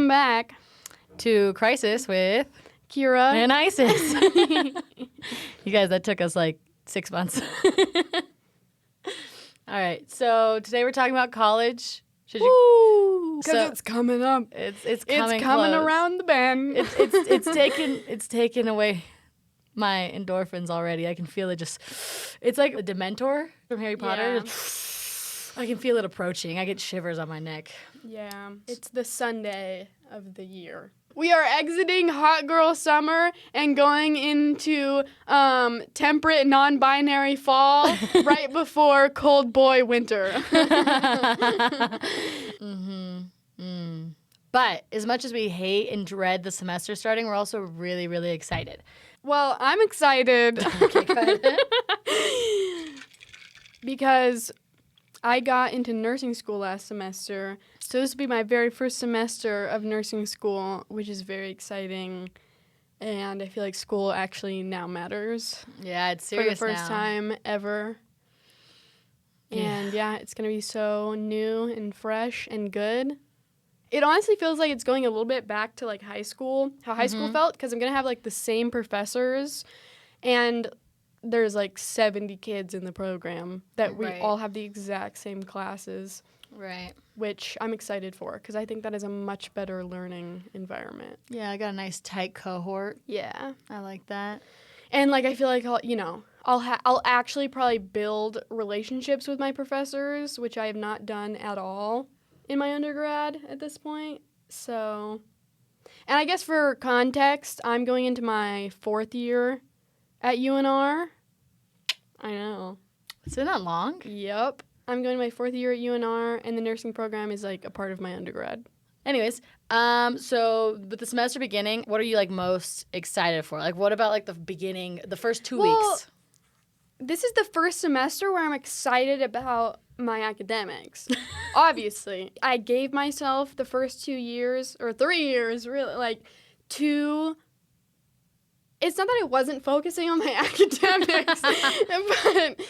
Welcome back to Crisis with Kira and Isis. You guys, that took us like 6 months. All right, so today we're talking about college. Woo! Because it's coming up. It's coming close. Around the bend. It's taken away my endorphins already. I can feel it just. It's like a Dementor from Harry Potter. Yeah. I can feel it approaching. I get shivers on my neck. Yeah, it's the Sunday of the year. We are exiting hot girl summer and going into temperate non-binary fall right before cold boy winter. But as much as we hate and dread the semester starting, we're also really, really excited. Well, I'm excited. Okay, go ahead. Because I got into nursing school last semester. So this will be my very first semester of nursing school, which is very exciting. And I feel like school actually now matters. Yeah, it's serious for the first time ever. And yeah, it's going to be so new and fresh and good. It honestly feels like it's going a little bit back to like high school, how high school felt, because I'm going to have like the same professors and there's like 70 kids in the program that we all have the exact same classes. Right. Which I'm excited for because I think that is a much better learning environment. Yeah, I got a nice tight cohort. Yeah. I like that. And like I feel like I'll actually probably build relationships with my professors, which I have not done at all in my undergrad at this point. So, and I guess for context, I'm going into my 4th year at UNR. I know. It's been that long? Yep. I'm going to my 4th year at UNR, and the nursing program is, like, a part of my undergrad. Anyways, so with the semester beginning, what are you, like, most excited for? Like, what about, like, the beginning, the first 2 weeks? This is the first semester where I'm excited about my academics. Obviously. I gave myself the first 2 years, or 3 years, really, like, to... It's not that I wasn't focusing on my academics, but...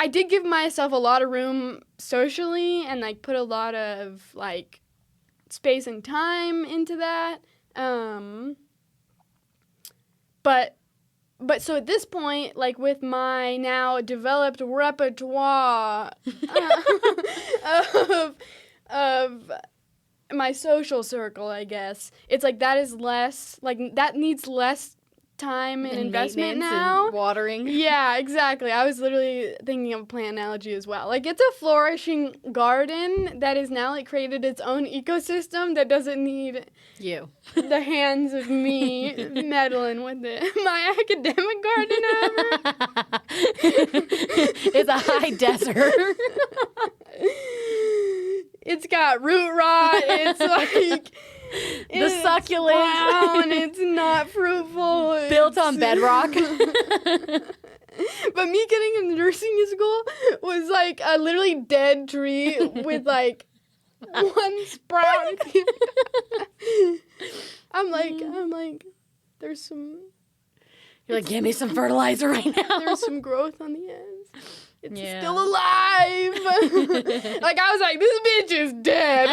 I did give myself a lot of room socially and, like, put a lot of, like, space and time into that. But so at this point, like, with my now developed repertoire of my social circle, I guess, it's, like, that is less, like, that needs less time and investment now. And watering. Yeah, exactly. I was literally thinking of a plant analogy as well. Like, it's a flourishing garden that has now, like, created its own ecosystem that doesn't need you. The hands of me meddling with it. My academic garden, however. It's a high desert. It's got root rot. It's like... The succulent. Brown, it's not fruitful. Built on bedrock. But me getting into nursing school was like a literally dead tree with like one sprout. I'm like, there's some... You're like, give me some fertilizer right now. There's some growth on the ends. It's still alive. Like, I was like, this bitch is dead.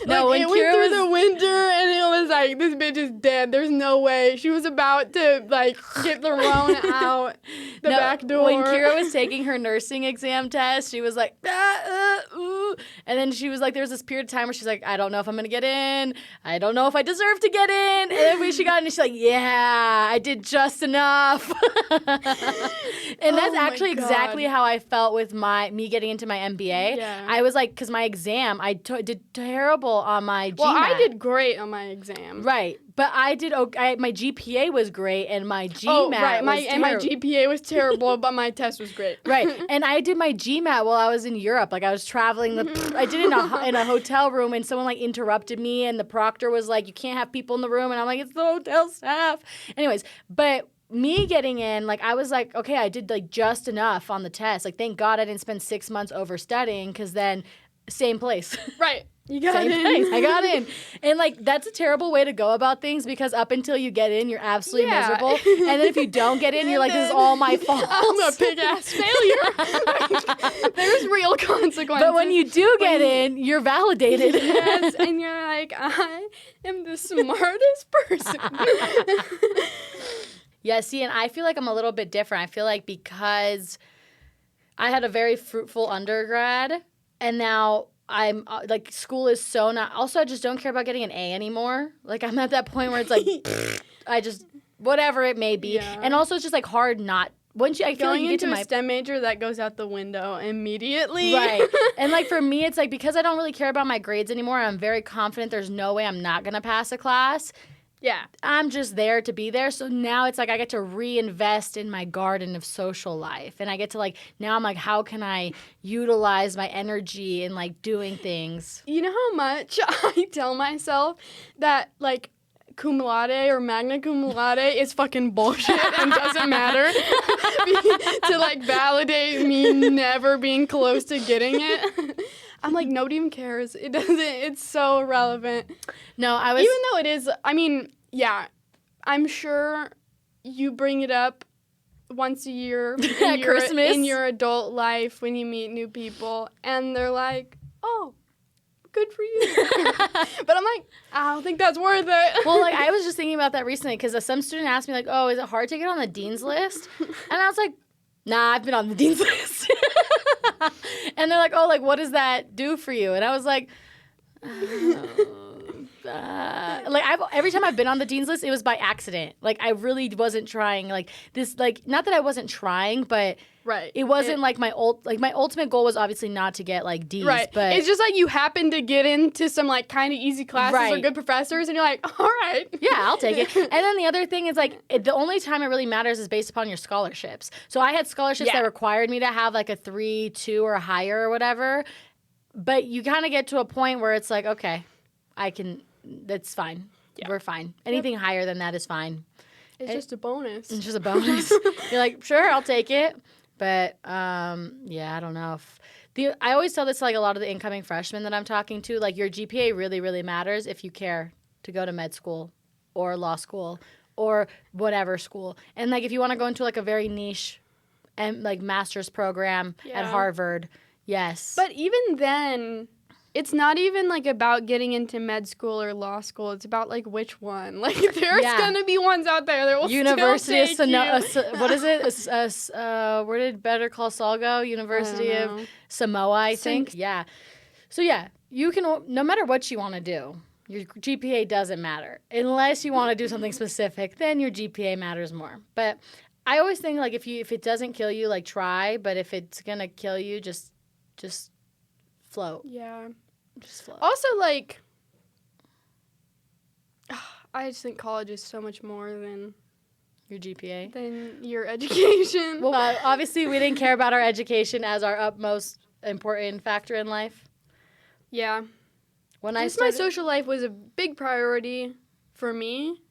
No, like, it went through the winter, and it was like, this bitch is dead. There's no way. She was about to, like, get thrown out the back door. When Kira was taking her nursing exam test, she was like, ooh. And then she was like, there was this period of time where she's like, I don't know if I'm going to get in. I don't know if I deserve to get in. And then when she got in, she's like, yeah, I did just enough. And that's actually exactly how I felt with me getting into my MBA. Yeah. I was like, because my exam, I did terrible on my GMAT. Well, I did great on my exam. Right. But I did okay. My GPA was great, and my GMAT was terrible. And my GPA was terrible, but my test was great. Right. And I did my GMAT while I was in Europe. Like, I was traveling. I did it in a hotel room, and someone, like, interrupted me, and the proctor was like, you can't have people in the room. And I'm like, it's the hotel staff. Anyways, but... me getting in, like, I was like, okay, I did, like, just enough on the test. Like, thank God I didn't spend 6 months overstudying because then same place. Right. You got Same in. place. I got in. And, like, that's a terrible way to go about things because up until you get in, you're absolutely miserable. And then if you don't get in, you're like, this is all my fault. I'm a big-ass failure. There's real consequences. But when you do get in, you're validated. Yes, and you're like, I am the smartest person. Yeah, see, and I feel like I'm a little bit different. I feel like because I had a very fruitful undergrad, and now I'm like, school is so not. Also, I just don't care about getting an A anymore. Like, I'm at that point where it's like, I just, whatever it may be. Yeah. And also, it's just like hard not. Once you, I feel like Going you get into to a STEM major, that goes out the window immediately. Right. And, like, for me, it's like, because I don't really care about my grades anymore, I'm very confident there's no way I'm not going to pass a class. Yeah. I'm just there to be there. So now it's like I get to reinvest in my garden of social life. And I get to, like, now I'm like, how can I utilize my energy in, like, doing things? You know how much I tell myself that, like, cum laude or magna cum laude is fucking bullshit and doesn't matter to, like, validate me never being close to getting it. I'm like, nobody even cares. It doesn't. It's so irrelevant. No, I was... Even though it is, I mean, yeah, I'm sure you bring it up once a year At Christmas? in your adult life when you meet new people, and they're like, oh, good for you. But I'm like, I don't think that's worth it. Well, like, I was just thinking about that recently because some student asked me, like, oh, is it hard to get on the dean's list? And I was like, nah, I've been on the dean's list. And they're like, oh, like, what does that do for you? And I was like, every time I've been on the dean's list, it was by accident. Like, I really wasn't trying. Like, this, like, not that I wasn't trying, but right. It wasn't like my ultimate goal was obviously not to get, like, D's. Right. But it's just like you happen to get into some, like, kind of easy classes or Right. good professors, and you're like, all right. yeah, I'll take it. And then the other thing is, like, the only time it really matters is based upon your scholarships. So I had scholarships Yeah. that required me to have, like, a 3.2 or higher or whatever. But you kind of get to a point where it's like, okay, that's fine. Yeah. We're fine. Anything higher than that is fine. It's just a bonus. It's just a bonus. You're like, sure, I'll take it. But, yeah, I don't know. I always tell this to, like, a lot of the incoming freshmen that I'm talking to. Like, your GPA really, really matters if you care to go to med school or law school or whatever school. And, like, if you want to go into, like, a very niche and, like, master's program at Yeah. Harvard, yes. But even then, it's not even, like, about getting into med school or law school. It's about, like, which one. Like, there's Yeah. going to be ones out there that will University of still take you. what is it? Where did Better Call Saul go? University I of don't know. Samoa, I think. Yeah. So, yeah, you can, no matter what you want to do, your GPA doesn't matter. Unless you want to do something specific, then your GPA matters more. But I always think, like, if it doesn't kill you, like, try. But if it's going to kill you, just float. Yeah. Just float. Also, like, I just think college is so much more than Your GPA. your education. Well, obviously, we didn't care about our education as our utmost important factor in life. Yeah. When Just my social life was a big priority for me,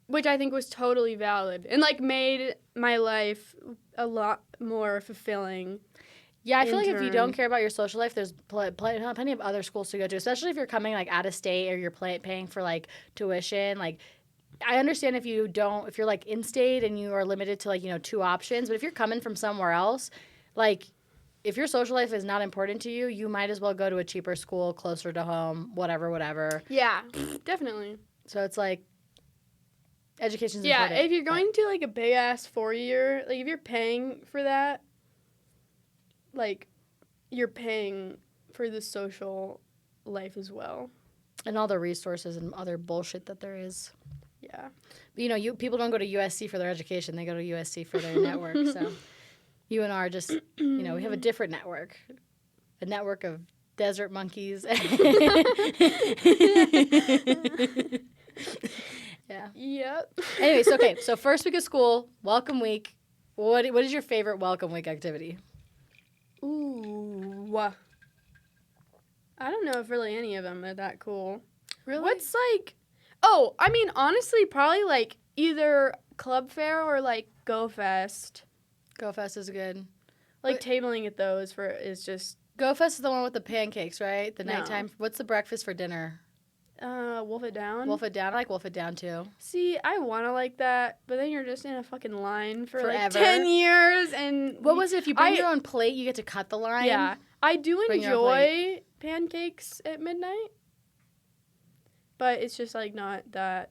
which I think was totally valid and, like, made my life a lot more fulfilling. Yeah, I feel like if you don't intern. care about your social life, there's plenty of other schools to go to, especially if you're coming, like, out of state or you're paying for, like, tuition. Like, I understand if you're, like, in-state and you are limited to, like, 2 options. But if you're coming from somewhere else, like, if your social life is not important to you, you might as well go to a cheaper school closer to home, whatever. Yeah, definitely. So it's, like, education's Yeah, important. if you're going to, like, a big-ass 4-year, like, if you're paying for that, like, you're paying for the social life as well. And all the resources and other bullshit that there is. Yeah. But, people don't go to USC for their education. They go to USC for their network. So you and I are just, we have a different network. A network of desert monkeys. Yeah. Yep. Anyways, okay. So first week of school, welcome week. What is your favorite welcome week activity? Ooh. I don't know if really any of them are that cool. Really? What's, like... Oh, I mean, honestly, probably, like, either Club Fair or, like, Go Fest. Go Fest is good. Like, tabling at those is just Go Fest is the one with the pancakes, right? The No. nighttime. What's the breakfast for dinner? Wolf It Down. Wolf It Down. I like Wolf It Down too. See, I want to like that, but then you're just in a fucking line for like Forever. 10 years. And What was it? If you bring your own plate, you get to cut the line? Yeah. I do Bring your own enjoy pancakes at midnight, but it's just like not that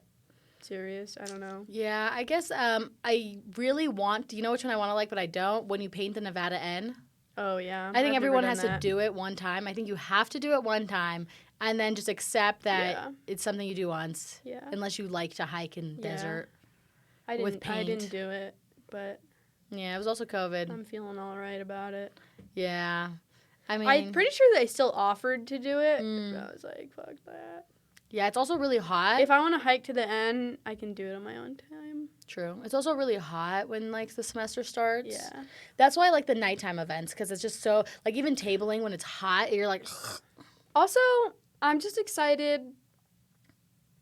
serious. I don't know. Yeah, I guess I really want, do you know which one I want to like, but I don't? When you paint the Nevada N. Oh, yeah. I think I've everyone never has done to that. do it one time. I think you have to do it one time and then just accept that Yeah. it's something you do once. Yeah. Unless you like to hike in Yeah. desert. I with didn't paint. do it, but Yeah, it was also COVID. I'm feeling all right about it. Yeah. I mean, I'm pretty sure they still offered to do it. Mm. But I was like, fuck that. yeah, it's also really hot. If I want to hike to the end, I can do it on my own time. True. It's also really hot when, like, the semester starts. Yeah. That's why I like the nighttime events, because it's just so, like, even tabling when it's hot, you're like, Also, I'm just excited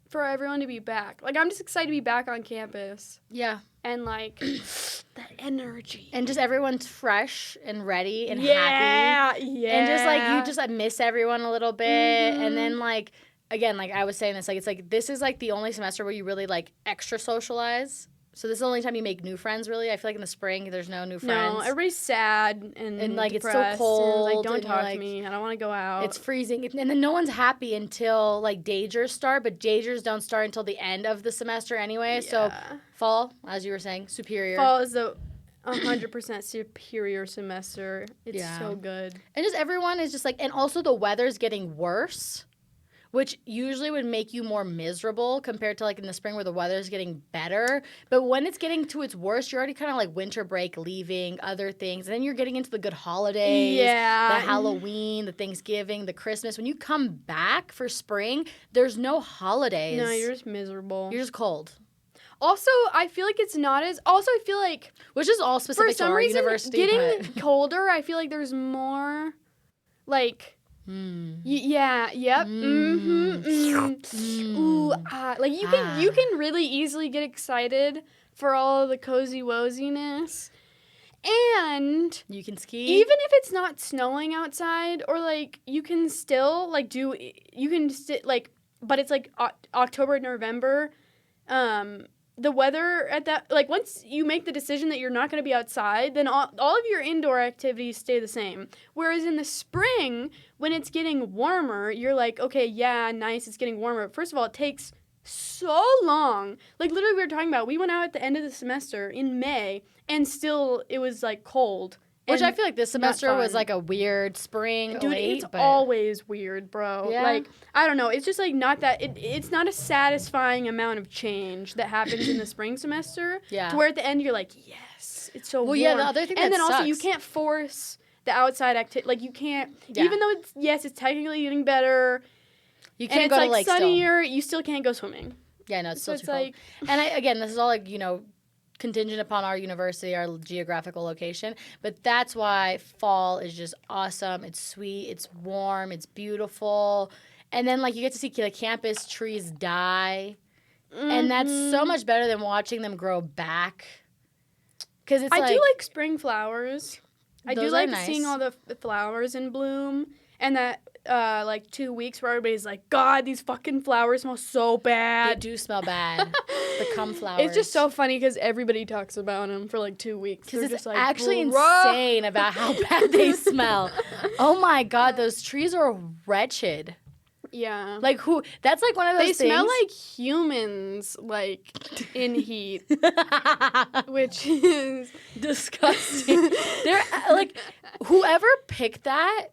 for everyone to be back. Like, I'm just excited to be back on campus. yeah. And, like, that energy. And just everyone's fresh and ready and happy. Yeah. And just, like, you just miss everyone a little bit. And then, like, again, like I was saying this, like, it's like, this is, like, the only semester where you really, like, extra socialize. So this is the only time you make new friends, really. I feel like in the spring, there's no new friends. No, everybody's sad and like, it's so depressed cold, And, like, don't and you're talk like- to me. I don't want to go out. It's freezing. And then no one's happy until, like, dayjars start. But dayjars don't start until the end of the semester anyway. So Yeah. fall, as you were saying, superior. Fall is the 100% superior semester. It's Yeah. so good. And just everyone is just like, and also the weather's getting worse, which usually would make you more miserable compared to like in the spring where the weather's getting better. But when it's getting to its worst, you're already kind of like winter break, leaving, other things. And then you're getting into the good holidays, Yeah. the Halloween, the Thanksgiving, the Christmas. When you come back for spring, there's no holidays. No, you're just miserable. You're just cold. Also, I feel like it's not as. Also, I feel like Which is all for specific to some our reason, university. getting but- colder, I feel like there's more, like. Mm. Yeah. Yep. Ooh. Like you can really easily get excited for all of the cozy woziness, and You can ski. even if it's not snowing outside, or like you can still like like, but it's like October, November. The weather at that, like, once you make the decision that you're not going to be outside, then all of your indoor activities stay the same. Whereas in the spring, when it's getting warmer, you're like, okay, yeah, nice, it's getting warmer. First of all, it takes so long. Like, literally, we were talking about, we went out at the end of the semester in May, and still it was, like, cold. Which and I feel like this not semester was fun. like a weird spring, Dude, late, it's but always weird, bro. Yeah. Like, I don't know. It's just, like, not that... It's not a satisfying amount of change that happens in the spring semester. Yeah. To where at the end you're like, yes, it's so warm. yeah, the other thing and that then also you sucks- can't force the outside activity. Like, you can't... Yeah. Even though, it's technically getting better, you and can't it's, go like, to lake sunnier, you still can't go swimming. still. Yeah, no, it's So still it's too cold. like... And again, this is all like, contingent upon our university, our geographical location. But that's why fall is just awesome. It's sweet, it's warm, it's beautiful. And then, like, you get to see the campus trees die. And that's so much better than watching them grow back. Because it's I do like spring flowers. I do Those are like nice. seeing all the flowers in bloom, and that 2 weeks where everybody's like, God, these fucking flowers smell so they bad. do smell bad. The cum flowers. It's just so funny because everybody talks about them for like 2 weeks. Because They're it's just like, actually "Bruh." insane about how bad they smell. Oh my God, those trees are wretched. Yeah. Like who? That's like one of those They things. smell like humans, like in heat, which is disgusting. They're like, whoever picked that.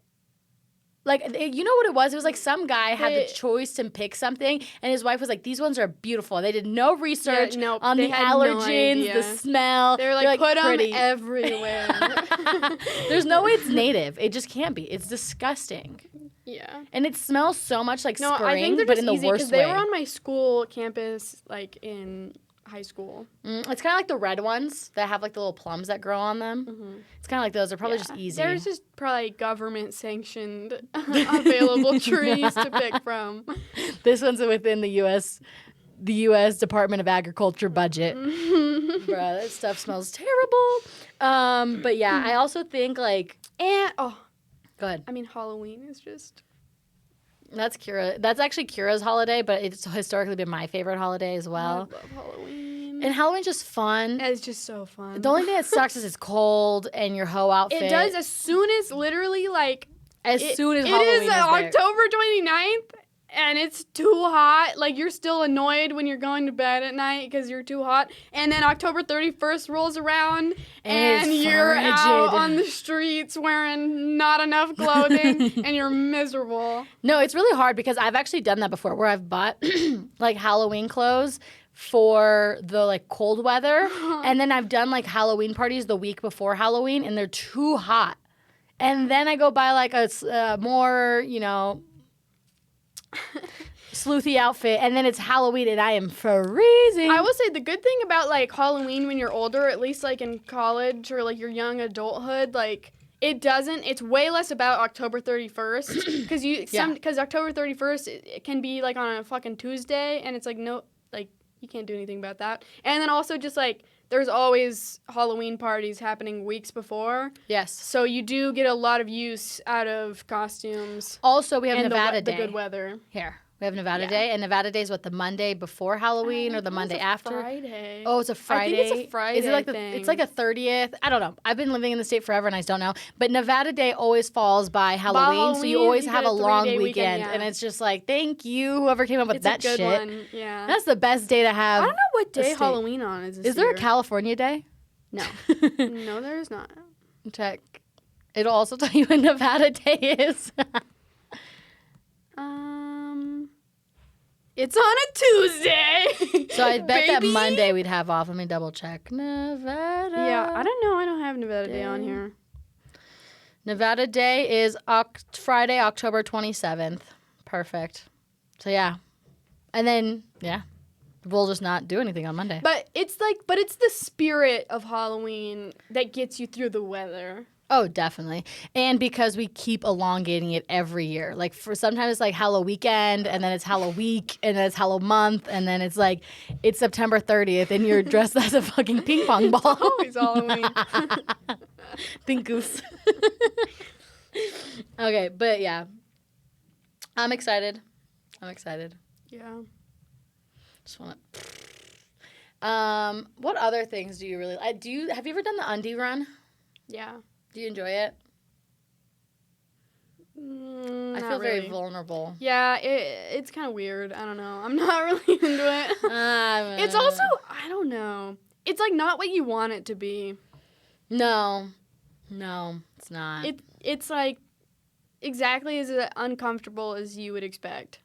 Like, you know what it was? It was like some guy had the choice to pick something, and his wife was like, "These ones are beautiful." They did no research nope, on they the had no allergens, idea. the smell. they're like put them pretty. everywhere. There's no way it's native. It just can't be. It's disgusting. Yeah. And it smells so much like No, spring, I think they're but just in the easy worst they way. were on my school campus, like in high school. It's kind of like the red ones that have like the little plums that grow on them. Mm-hmm. It's kind of like those. They're probably just easy. There's just probably government sanctioned available trees to pick from. This one's within the U.S. Department of Agriculture budget. Bruh, that stuff smells terrible. But yeah, I also think like And go Go ahead. I mean, Halloween is just... That's Kira. That's actually Kira's holiday, but it's historically been my favorite holiday as well. I love Halloween. And Halloween's just fun. It's just so fun. The only thing that sucks is it's cold and your hoe outfit. It does as soon as literally like... soon as Halloween It is there. October 29th, and it's too hot. Like, you're still annoyed when you're going to bed at night because you're too hot. And then October 31st rolls around, and you're out on the streets wearing not enough clothing, and you're miserable. No, it's really hard because I've actually done that before where I've bought, like, Halloween clothes for the, like, cold weather. And then I've done, like, Halloween parties the week before Halloween, and they're too hot. And then I go buy, like, a more, you know... sleuthy outfit, and then it's Halloween and I am freezing. I will say the good thing about like Halloween when you're older, at least like in college or like your young adulthood, like it's way less about October 31st because October 31st it can be like on a fucking Tuesday, and it's like no, like you can't do anything about that. And then also just like there's always Halloween parties happening weeks before. Yes. So you do get a lot of use out of costumes. Also, we have and Nevada Day. The good weather. Here. We have Nevada Day, and Nevada Day is what, the Monday before Halloween or the Monday after? Friday. Oh, it's a Friday. I think it's a Friday Is it like thing. It's like a 30th? I don't know. I've been living in the state forever, and I just don't know. But Nevada Day always falls by Halloween, so you always have a long weekend. Yeah. And it's just like, thank you, whoever came up with that shit. It's a good one, yeah. That's the best day to have. I don't know what day Halloween on is this Is there year. a California Day? No. No, there is not. Check. It'll also tell you when Nevada Day is. It's on a Tuesday. So I bet that Monday we'd have off. Let me double check. Nevada. Yeah, I don't know. I don't have Nevada Day on here. Nevada Day is Friday, October 27th. Perfect. So yeah. And then, yeah, we'll just not do anything on Monday. But it's the spirit of Halloween that gets you through the weather. Oh, definitely. And because we keep elongating it every year. Like, for sometimes it's like Hallow weekend, and then it's Hallow week, and then it's Hallow month, and then it's like, it's September 30th, and you're dressed as a fucking ping pong ball. It's always Halloween. Pink goose. Okay, but yeah. I'm excited. Yeah. Just want to... what other things do you really... have you ever done the undie run? Yeah. Do you enjoy it? I feel very vulnerable. Yeah, it's kind of weird. I don't know. I'm not really into it. It's also, I don't know. It's like not what you want it to be. No, it's not. It's like exactly as uncomfortable as you would expect.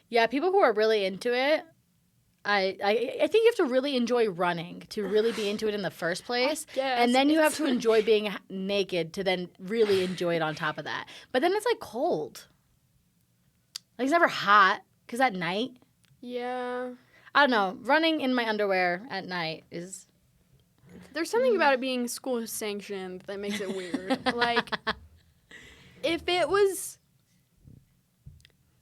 Yeah, people who are really into it, I think you have to really enjoy running to really be into it in the first place. Yes, and then you have to enjoy being naked to then really enjoy it on top of that. But then it's like cold. Like it's never hot because at night. Yeah. I don't know. Running in my underwear at night is... There's something about it being school sanctioned that makes it weird. Like, if it was...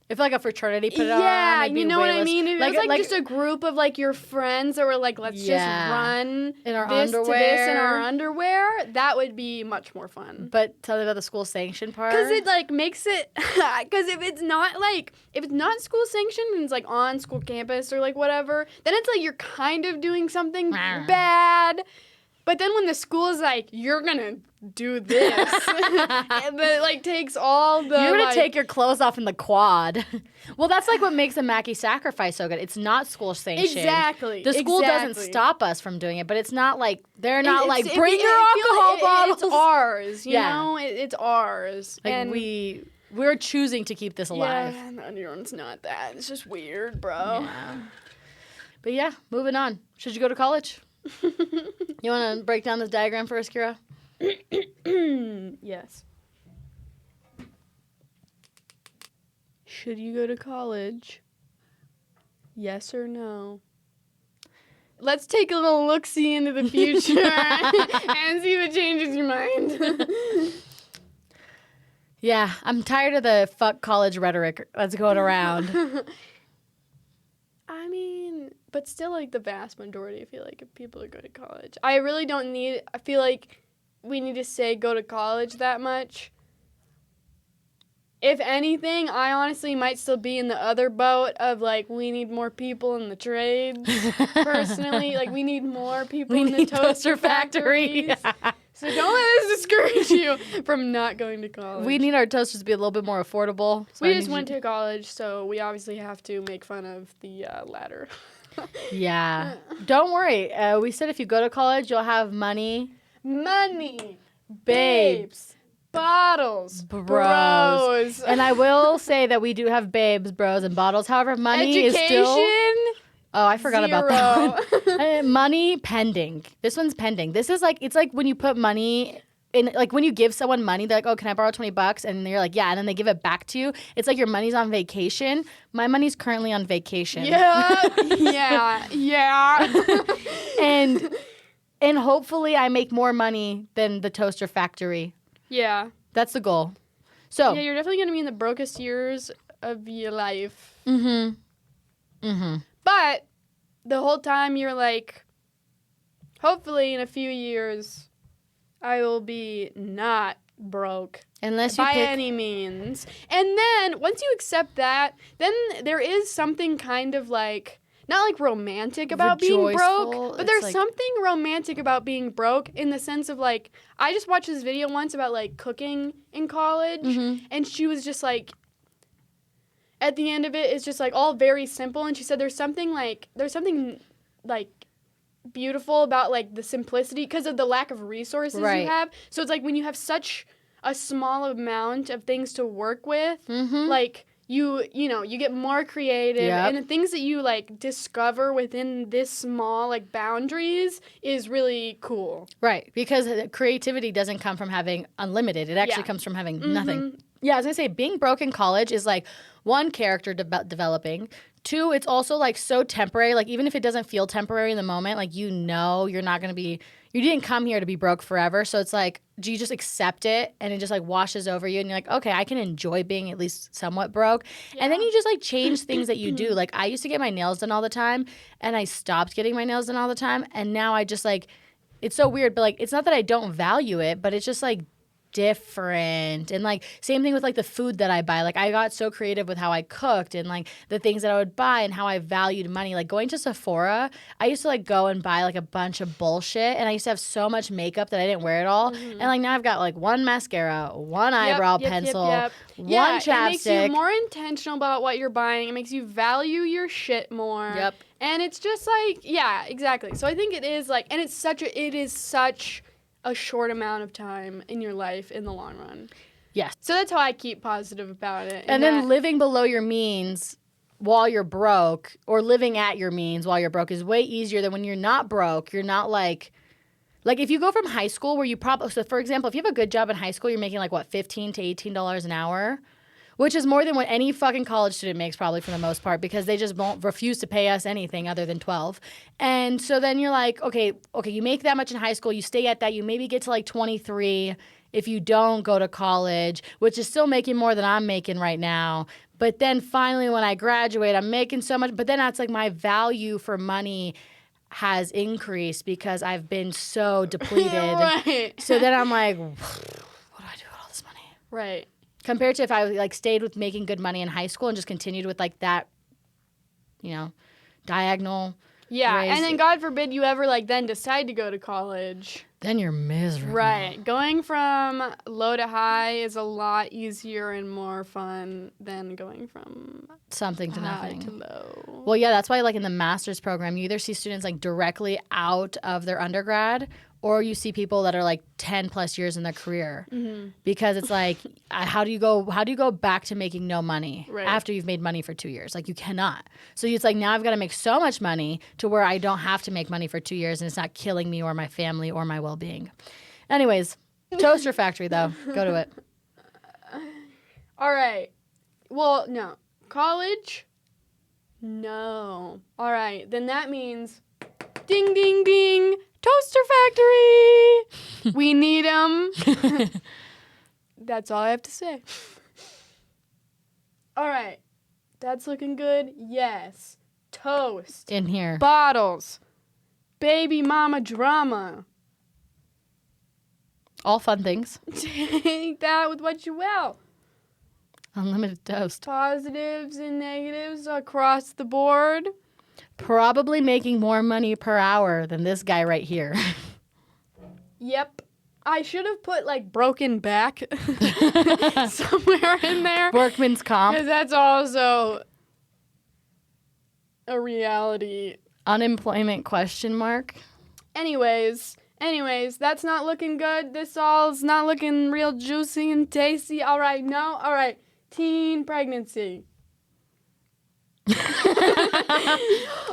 If like a fraternity put it on, yeah, it'd be you know what I less, mean. If it was like just a group of like your friends that were like, let's just run in our this underwear. to this in our underwear. That would be much more fun. But tell me about the school sanction part. Because it like makes it. Because if it's not school sanctioned and it's like on school campus or like whatever, then it's like you're kind of doing something bad. But then when the school is like, you're gonna do this, and it like takes all the... You're gonna take your clothes off in the quad. Well, that's like what makes the Mackey sacrifice so good. It's not school sanctioned. Exactly. The school doesn't stop us from doing it, but it's not like, they're not like, bring your alcohol bottles. It's ours, you know? It's ours. Like and we're choosing to keep this alive. Yeah, and the underarm's not that. It's just weird, bro. Yeah. But yeah, moving on. Should you go to college? You want to break down this diagram for us, Kira? Yes. Should you go to college? Yes or no? Let's take a little look-see into the future and see if it changes your mind. Yeah, I'm tired of the fuck college rhetoric that's going around. I mean, but still, like, the vast majority, I feel like, if people are going to college. I feel like we need to say go to college that much. If anything, I honestly might still be in the other boat of, like, we need more people in the trades. Personally, like, we need more people in the toaster factories. So don't let this discourage you from not going to college. We need our toasters to be a little bit more affordable. So we just went to college, so we obviously have to make fun of the ladder. Yeah. Don't worry. We said if you go to college, you'll have money. Money. Babes. Bottles. Bros. And I will say that we do have babes, bros, and bottles. However, money is still... Oh, I forgot about that one. Money pending. This one's pending. This is like, it's like when you put money in, like when you give someone money, they're like, oh, can I borrow $20? And you're like, yeah. And then they give it back to you. It's like your money's on vacation. My money's currently on vacation. Yeah. Yeah. And hopefully I make more money than the toaster factory. Yeah. That's the goal. So. Yeah, you're definitely going to be in the brokest years of your life. Mm-hmm. Mm-hmm. But the whole time you're like, hopefully in a few years, I will be not broke. Unless you by any means. And then once you accept that, then there is something kind of like, not like romantic about being broke, but there's like something romantic about being broke in the sense of like, I just watched this video once about like cooking in college, and she was just like, at the end of it, it's just like all very simple, and she said there's something beautiful about like the simplicity because of the lack of resources you have. So it's like when you have such a small amount of things to work with, like you get more creative, and the things that you like discover within this small like boundaries is really cool. Right, because creativity doesn't come from having unlimited. It actually comes from having nothing. Yeah, I was going to say, being broke in college is like, one, character developing. Two, it's also like so temporary. Like, even if it doesn't feel temporary in the moment, like, you're not going to be, you didn't come here to be broke forever. So it's like, do you just accept it and it just like washes over you and you're like, okay, I can enjoy being at least somewhat broke. Yeah. And then you just like change things that you do. Like, I used to get my nails done all the time and I stopped getting my nails done all the time. And now I just like, it's so weird, but like, it's not that I don't value it, but it's just like, different. And like same thing with like the food that I buy. Like I got so creative with how I cooked and like the things that I would buy and how I valued money. Like going to Sephora, I used to like go and buy like a bunch of bullshit, and I used to have so much makeup that I didn't wear it all. And like now I've got like one mascara, one eyebrow pencil, one chapstick. It makes you more intentional about what you're buying. It makes you value your shit more. Yep. And it's just like, yeah, exactly. So I think it is like, and it is such a short amount of time in your life in the long run. Yes. So that's how I keep positive about it. And then living below your means while you're broke, or living at your means while you're broke, is way easier than when you're not broke. You're not like if you go from high school where you so for example, if you have a good job in high school, you're making like what, $15 to $18 an hour, which is more than what any fucking college student makes probably for the most part, because they just won't refuse to pay us anything other than 12. And so then you're like, okay, you make that much in high school, you stay at that, you maybe get to like 23 if you don't go to college, which is still making more than I'm making right now. But then finally when I graduate, I'm making so much, but then that's like my value for money has increased because I've been so depleted. Right. So then I'm like, what do I do with all this money? Right. Compared to if I like stayed with making good money in high school and just continued with like that, diagonal. Yeah, raise. And then God forbid you ever like then decide to go to college. Then you're miserable. Right. Going from low to high is a lot easier and more fun than going from something to high nothing to low. Well, yeah, that's why like in the master's program, you either see students like directly out of their undergrad, or you see people that are like 10 plus years in their career, because it's like, how do you go back to making no money after you've made money for 2 years? Like you cannot. So it's like, now I've got to make so much money to where I don't have to make money for 2 years and it's not killing me or my family or my well-being. Anyways, toaster factory though, go to it. All right. Well, no. College? No. All right. Then that means ding, ding, ding. Toaster factory. We need them. That's all I have to say. All right. That's looking good. Yes. Toast. In here. Bottles. Baby mama drama. All fun things. Take that with what you will. Unlimited toast. Positives and negatives across the board. Probably making more money per hour than this guy right here. Yep. I should have put like broken back somewhere in there. Workman's comp. Because that's also a reality. Unemployment question mark. Anyways, that's not looking good. This all's not looking real juicy and tasty. All right. Teen pregnancy.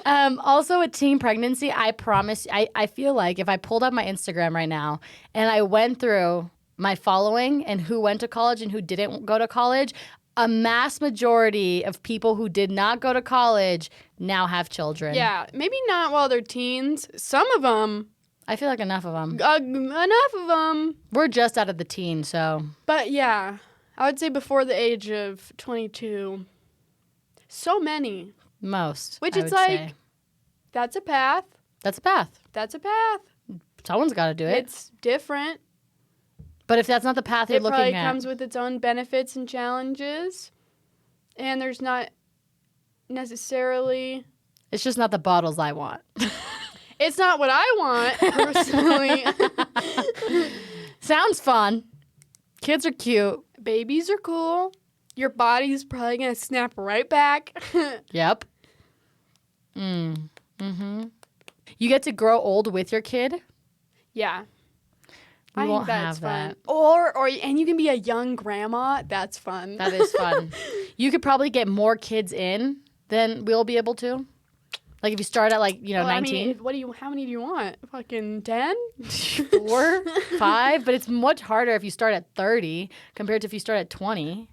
Also with teen pregnancy, I promise, I feel like if I pulled up my Instagram right now and I went through my following and who went to college and who didn't go to college, a mass majority of people who did not go to college now have children. Yeah, maybe not while they're teens. Some of them. I feel like enough of them. Enough of them. We're just out of the teen, so. But yeah, I would say before the age of 22. So many. Most. Which I it's would like, say. that's a path. That's a path. That's a path. Someone's got to do it. It's different. But if that's not the path you're It looking probably at. comes with its own benefits and challenges. And there's not necessarily... It's just not the bottles I want. It's not what I want, personally. Sounds fun. Kids are cute. Babies are cool. Your body's probably going to snap right back. Yep. Mm-hmm. You get to grow old with your kid? Yeah. We I won't think that's have fun. that. And you can be a young grandma. That's fun. That is fun. You could probably get more kids in than we'll be able to. Like if you start at 19. I mean, how many do you want? Fucking 10? 4, 5, but it's much harder if you start at 30 compared to if you start at 20.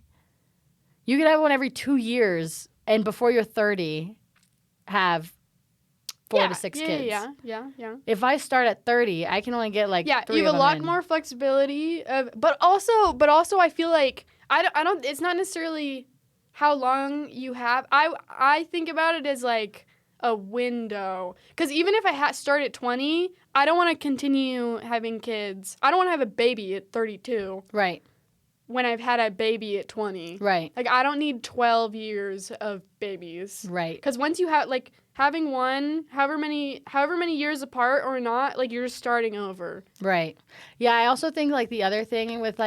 You could have one every 2 years, and before you're 30, have 4 to 6 kids. Yeah. If I start at 30, I can only get 3 you have of a lot them in. more flexibility. But also, I feel like I don't. It's not necessarily how long you have. I think about it as like a window, because even if I start at 20, I don't want to continue having kids. I don't want to have a baby at 32. Right. When I've had a baby at 20. Right. Like, I don't need 12 years of babies. Right. Because once you have, having one, however many years apart or not, you're just starting over. Right. Yeah, I also think, the other thing with,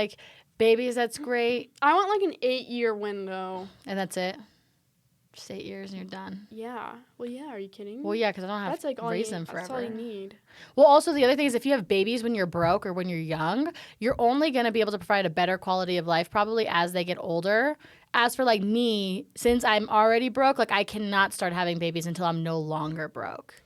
babies that's great. I want, an 8-year window. And that's it. Just 8 years and you're done. Yeah. Well, yeah. Are you kidding me? Well, yeah, because I don't have to raise them forever. That's all you need. Well, also, the other thing is if you have babies when you're broke or when you're young, you're only going to be able to provide a better quality of life probably as they get older. As for, me, since I'm already broke, I cannot start having babies until I'm no longer broke.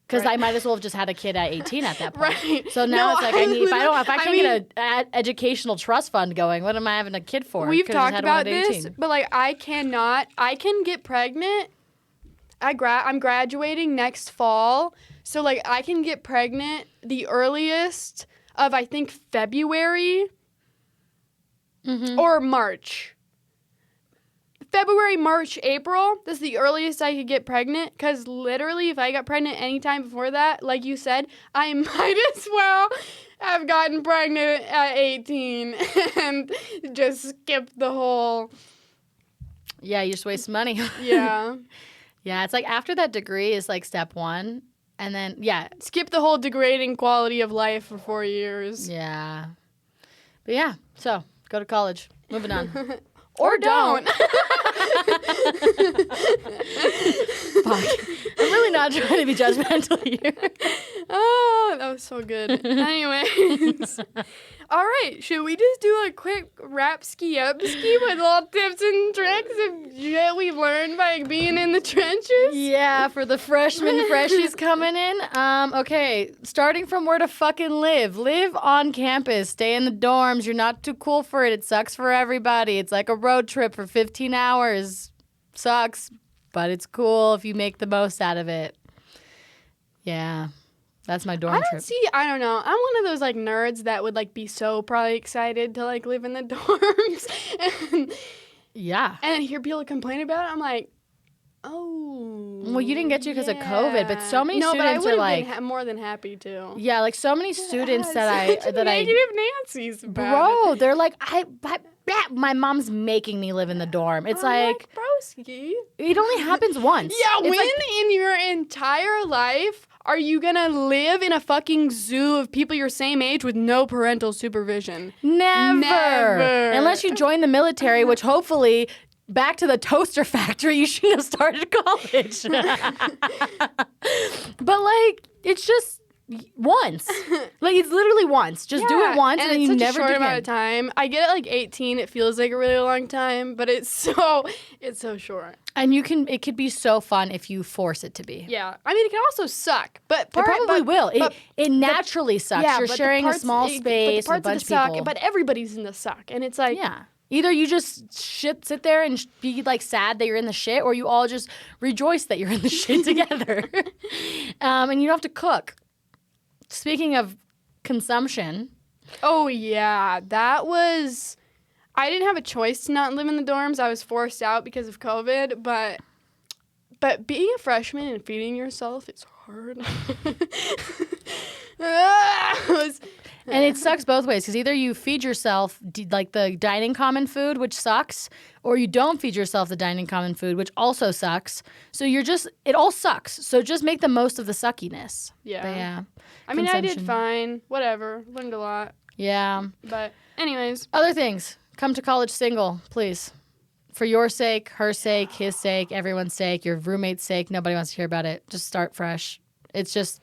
Because I might as well have just had a kid at 18 at that point. Right. So now it's if I can't get an educational trust fund going, what am I having a kid for? We've talked about this, 18. but I can get pregnant. I'm graduating next fall. So I can get pregnant the earliest of I think February or March. February, March, April, that's the earliest I could get pregnant, because literally if I got pregnant anytime before that, like you said, I might as well have gotten pregnant at 18 and just skipped the whole... Yeah, you just waste money. Yeah. Yeah, it's after that degree is step one, and then, yeah. Skip the whole degrading quality of life for 4 years. Yeah. But yeah, so go to college. Moving on. Or don't. Fuck. I'm really not trying to be judgmental here. Oh, that was so good. Anyways. All right. Should we just do a quick rap ski up ski with all tips and tricks that we've learned by being in the trenches? Yeah, for the freshies coming in. Okay, starting from where to fucking live. Live on campus. Stay in the dorms. You're not too cool for it. It sucks for everybody. It's like a road trip for 15 hours. Sucks, but it's cool if you make the most out of it. Yeah. That's my dorm trip. I don't know. I'm one of those nerds that would be so probably excited to live in the dorms. Yeah. And then hear people complain about it. I'm like, oh. Well, you didn't get to because of COVID, but so many students I would are have been more than happy to. Yeah, so many students that Negative Nancy's about bro, it. they're my mom's making me live in the dorm. It's I'm like, broski. it only happens once. Yeah, It's when like, in your entire life are you gonna live in a fucking zoo of people your same age with no parental supervision? never. Unless you join the military, which hopefully, back to the toaster factory, you shouldn't have started college. But like, it's just once. Like, it's literally once. Just do it once and then you it's never such a short do amount again. of time. I get it like 18. It feels like a really long time, but it's so short. And it could be so fun if you force it to be. Yeah, I mean it can also suck, but It probably will. It naturally sucks. Yeah, You're but the sharing a parts- small but the space with a parts bunch of of the suck, people. but everybody's in the suck, and it's like Yeah. Either you just sit there and be like sad that you're in the shit, or you all just rejoice that you're in the shit together. And you don't have to cook. Speaking of consumption. Oh yeah, that was. I didn't have a choice to not live in the dorms. I was forced out because of COVID, but being a freshman and feeding yourself is hard. And it sucks both ways because either you feed yourself like the dining common food, which sucks, or you don't feed yourself the dining common food, which also sucks. So it all sucks. So just make the most of the suckiness. Yeah. But yeah. I mean, I did Consumption. fine. Whatever. Learned a lot. Yeah. But anyways. Other things. Come to college single, please. For your sake, her sake, his sake, everyone's sake, your roommate's sake. Nobody wants to hear about it. Just start fresh. It's just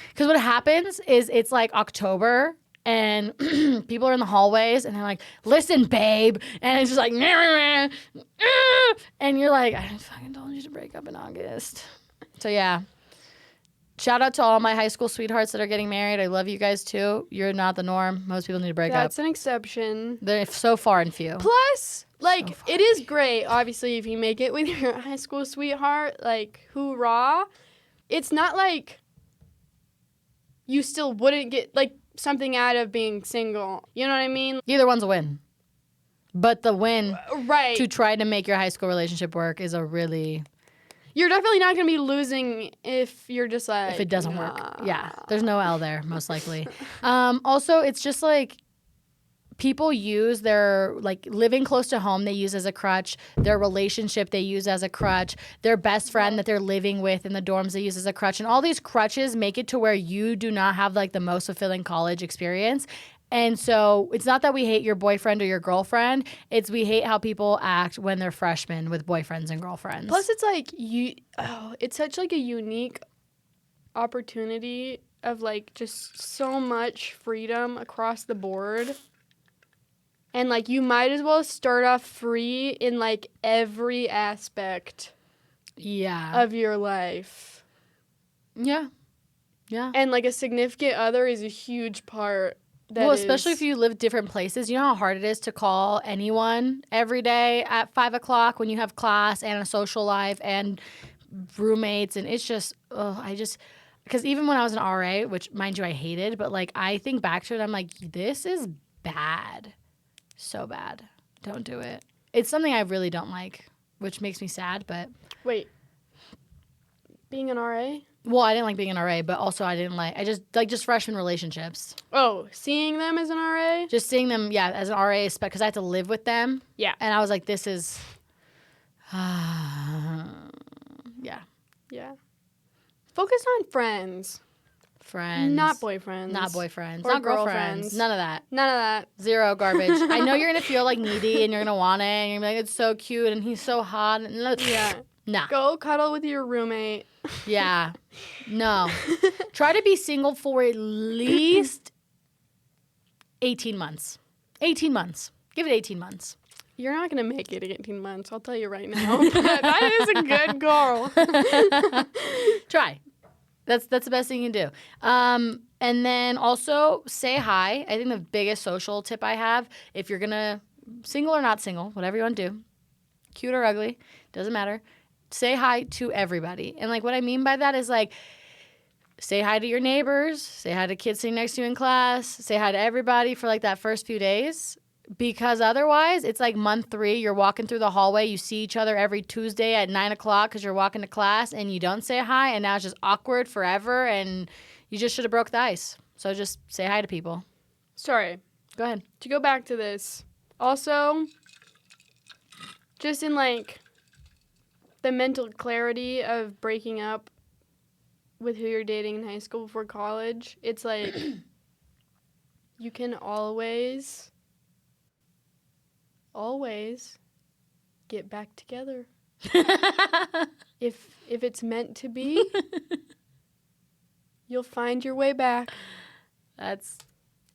because what happens is it's like October and people are in the hallways and they're like, listen, babe. And it's just like, and you're like, I fucking told you to break up in August. So yeah. Shout out to all my high school sweethearts that are getting married. I love you guys too. You're not the norm. Most people need to break up. That's an exception. They're so far and few. Plus, like, it is great, obviously, if you make it with your high school sweetheart. Like, hoorah. It's not like you still wouldn't get, like, something out of being single. You know what I mean? Either one's a win. But the win Right. to try to make your high school relationship work is a really... You're definitely not going to be losing if you're just like... If it doesn't work. Yeah. There's no L there, most likely. Also, it's just like people use their, like, living close to home they use as a crutch. Their relationship they use as a crutch. Their best friend that they're living with in the dorms they use as a crutch. And all these crutches make it to where you do not have, like, the most fulfilling college experience. And so it's not that we hate your boyfriend or your girlfriend. It's we hate how people act when they're freshmen with boyfriends and girlfriends. Plus, it's like, it's such, like, a unique opportunity of, like, just so much freedom across the board. And, like, you might as well start off free in, like, every aspect of your life. Yeah. Yeah. And, like, a significant other is a huge part. Well, especially if you live different places. You know how hard it is to call anyone every day at 5 o'clock when you have class and a social life and roommates. And it's just, because even when I was an RA, which, mind you, I hated, but, like, I think back to it, I'm like, this is bad. So bad. Don't do it. It's something I really don't like, which makes me sad, but... Wait. Being an RA? Well, I didn't like being an RA, but also I just freshman relationships. Oh, seeing them as an RA? Just seeing them, yeah, as an RA, because I had to live with them. Yeah. And I was like, this is... yeah. Yeah. Focus on friends. Friends. Not boyfriends. Not boyfriends. Or Not girlfriends. girlfriends. None of that. None of that. Zero garbage. I know you're going to feel like needy and you're going to want it. And you're going to be like, it's so cute and he's so hot. And Yeah. Nah. Go cuddle with your roommate. Yeah. No. Try to be single for at least 18 months. 18 months. Give it 18 months. You're not going to make it 18 months, I'll tell you right now. But that is a good goal. Try. That's the best thing you can do. And then also say hi. I think the biggest social tip I have, if you're going to, single or not single, whatever you want to do, cute or ugly, doesn't matter, say hi to everybody. And, like, what I mean by that is, like, say hi to your neighbors, say hi to kids sitting next to you in class, say hi to everybody for, like, that first few days. Because otherwise, it's like month 3, you're walking through the hallway, you see each other every Tuesday at 9 o'clock because you're walking to class, and you don't say hi, and now it's just awkward forever, and you just should have broke the ice. So just say hi to people. Sorry. Go ahead. To go back to this, Also, just in like the mental clarity of breaking up with who you're dating in high school before college, it's like you can always get back together. If it's meant to be, you'll find your way back. And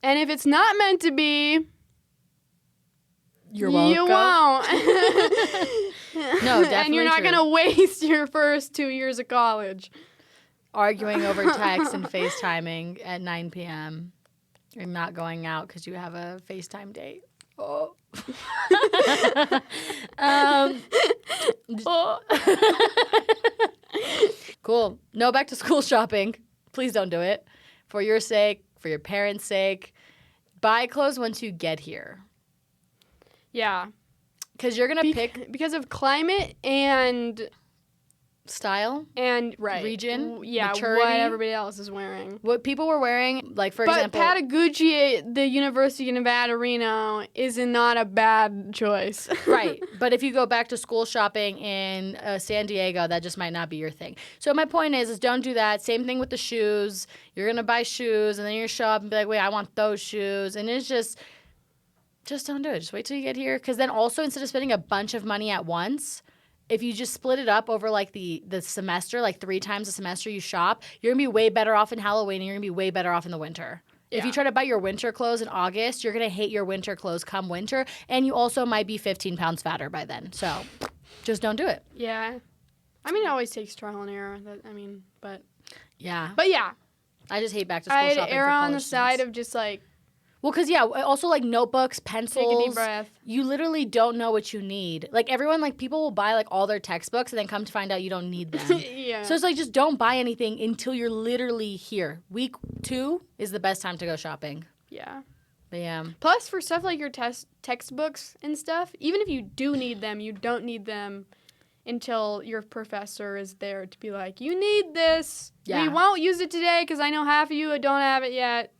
if it's not meant to be, you're welcome. You won't. No, definitely. And you're not going to waste your first 2 years of college arguing over text and FaceTiming at 9 p.m. and not going out because you have a FaceTime date. Oh. Cool. No back to school shopping. Please don't do it. For your sake, for your parents' sake. Buy clothes once you get here. Yeah. Because you're going to pick... Because of climate and... Style. And, region. Yeah, maturity. what everybody else is wearing. What people were wearing, like, for example... But Patagucci at the University of Nevada, Reno is not a bad choice. Right. But if you go back to school shopping in San Diego, that just might not be your thing. So my point is don't do that. Same thing with the shoes. You're going to buy shoes, and then you're going to show up and be like, wait, I want those shoes. And it's just don't do it. Just wait till you get here. Because then also, instead of spending a bunch of money at once... If you just split it up over, like, the semester, like 3 times a semester you shop, you're going to be way better off in Halloween and you're going to be way better off in the winter. Yeah. If you try to buy your winter clothes in August, you're going to hate your winter clothes come winter, and you also might be 15 pounds fatter by then. So just don't do it. Yeah. I mean, it always takes trial and error. Yeah. But, yeah. I just hate back to school shopping for college I'd err on the students. side of just, like... Well, because, yeah, also, like, notebooks, pencils. Take a deep breath. You literally don't know what you need. Like, everyone, like, people will buy, like, all their textbooks and then come to find out you don't need them. Yeah. So it's like, just don't buy anything until you're literally here. Week 2 is the best time to go shopping. Yeah. But, yeah. Plus, for stuff like your textbooks and stuff, even if you do need them, you don't need them until your professor is there to be like, you need this. Yeah. We won't use it today because I know half of you don't have it yet.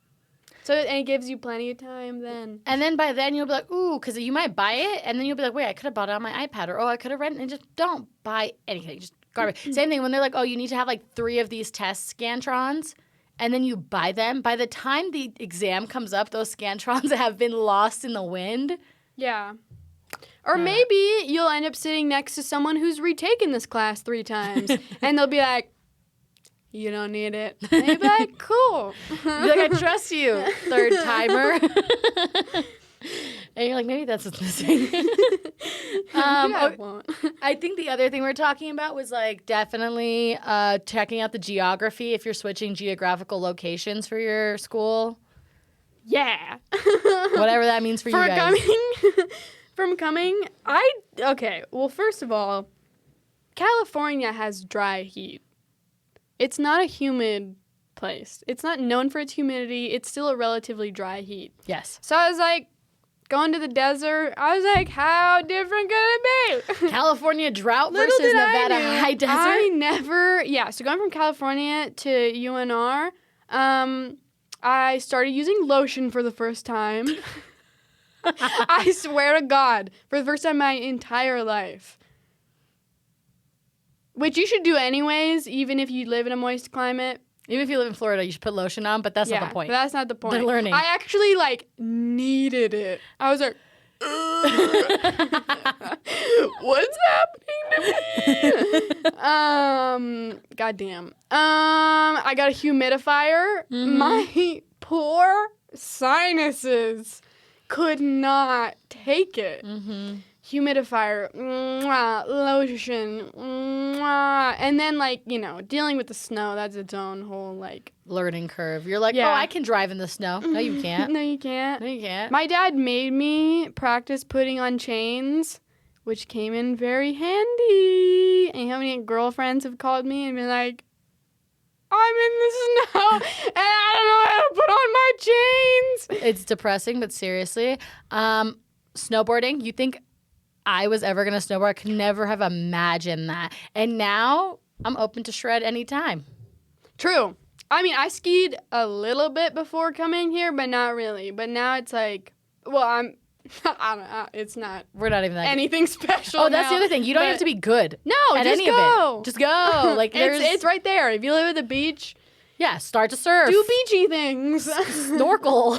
So, and it gives you plenty of time then. And then by then you'll be like, ooh, because you might buy it, and then you'll be like, wait, I could have bought it on my iPad, or, oh, I could have rented it. And just don't buy anything. Just garbage. Same thing when they're like, oh, you need to have like 3 of these test Scantrons, and then you buy them. By the time the exam comes up, those Scantrons have been lost in the wind. Yeah. Or maybe you'll end up sitting next to someone who's retaken this class 3 times, and they'll be like, you don't need it. And you'll be like, cool. You're like, I trust you, 3rd timer. And you're like, maybe that's what's missing. I won't. I think the other thing we're talking about was, like, definitely checking out the geography if you're switching geographical locations for your school. Yeah. Whatever that means for you guys. Okay, well, first of all, California has dry heat. It's not a humid place. It's not known for its humidity. It's still a relatively dry heat. Yes. So I was like, going to the desert, I was like, how different could it be? California drought versus Nevada high desert? So going from California to UNR, I started using lotion for the first time. I swear to God, for the first time in my entire life. Which you should do anyways, even if you live in a moist climate. Even if you live in Florida, you should put lotion on, but that's not the point. But that's not the point. They're learning. I actually, like, needed it. I was like, what's happening to me? Goddamn. I got a humidifier. Mm-hmm. My poor sinuses could not take it. Mm-hmm. Humidifier, lotion, and then, like, you know, dealing with the snow, that's its own whole, like... learning curve. You're like, oh, I can drive in the snow. No, you can't. No, you can't. No, you can't. My dad made me practice putting on chains, which came in very handy. And how many girlfriends have called me and been like, I'm in the snow, and I don't know how to put on my chains. It's depressing, but seriously. Snowboarding, you think... I was ever going to snowboard. I could never have imagined that. And now I'm open to shred anytime. True. I mean, I skied a little bit before coming here, but not really. But now it's like, well, I don't know. It's not We're not even that anything special. Oh, that's now, the other thing. You don't have to be good. No, at just any go. Of it. Just go. Like it's right there. If you live at the beach, yeah, start to surf. do beachy things. Snorkel.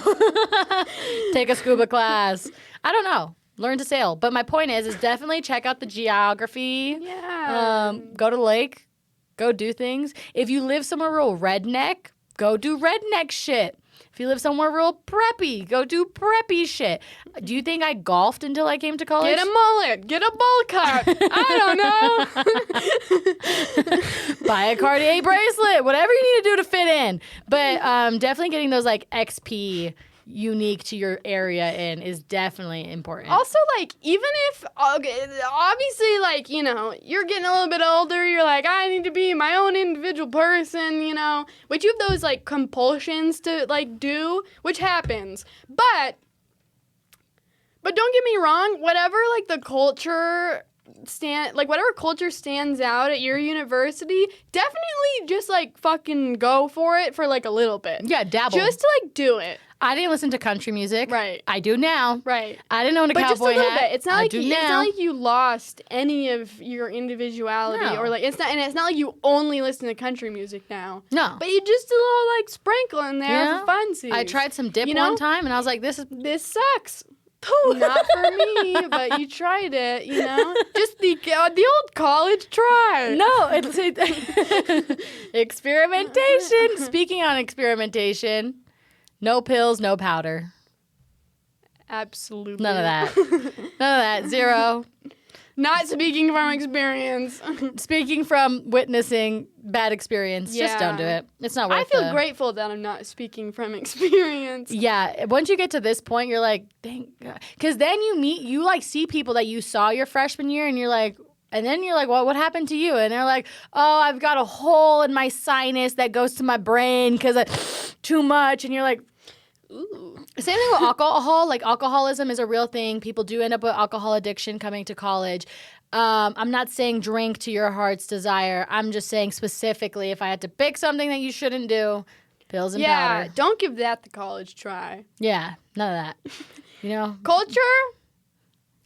Take a scuba class. I don't know. Learn to sail. But my point is definitely check out the geography. Yeah. Go to the lake. Go do things. If you live somewhere real redneck, go do redneck shit. If you live somewhere real preppy, go do preppy shit. Do you think I golfed until I came to college? Get a mullet. Get a bowl cut. I don't know. Buy a Cartier bracelet. Whatever you need to do to fit in. But definitely getting those like XP unique to your area in is definitely important. Also, like, even if, obviously, like, you know, you're getting a little bit older, you're like, I need to be my own individual person, you know, which you have those, like, compulsions to, like, do, which happens. But don't get me wrong, whatever, like, the culture whatever culture stands out at your university, definitely just, like, fucking go for it for, like, a little bit. Yeah, dabble. Just to, like, do it. I didn't listen to country music. Right. I do now. Right. I didn't own a but cowboy just a little hat. bit. It's not It's not like you lost any of your individuality, No. or like it's not like you only listen to country music now. No. But you just a little like sprinkle in there Yeah. for funsies. I tried some dip You know? one time, and I was like, this This sucks. Not for me, but you tried it, you know? Just the old college try. No, it's experimentation. Speaking on experimentation, no pills, no powder. Absolutely. None of that. None of that. Zero. Not speaking from experience. Speaking from witnessing bad experience. Just don't do it. It's not worth it. I feel grateful that I'm not speaking from experience. Yeah. Once you get to this point, you're like, thank God. Because then you like see people that you saw your freshman year and you're like, and then you're like, well, what happened to you? And they're like, oh, I've got a hole in my sinus that goes to my brain because I too much. And you're like, ooh. Same thing with alcohol. Like, alcoholism is a real thing. People do end up with alcohol addiction coming to college. I'm not saying drink to your heart's desire. I'm just saying specifically if I had to pick something that you shouldn't do, pills and powder. Yeah, don't give that the college try. Yeah, none of that. You know? Culture?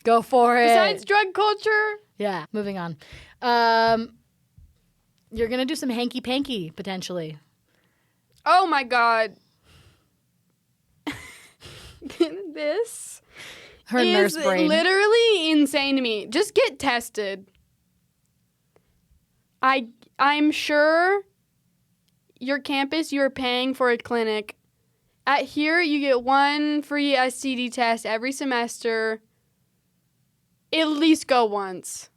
Go for it. Besides drug culture? Yeah, moving on. You're going to do some hanky-panky, potentially. Oh, my God. This Her is nurse brain. literally insane to me. Just get tested. I'm sure your campus, you're paying for a clinic. At here, you get one free STD test every semester. At least go once.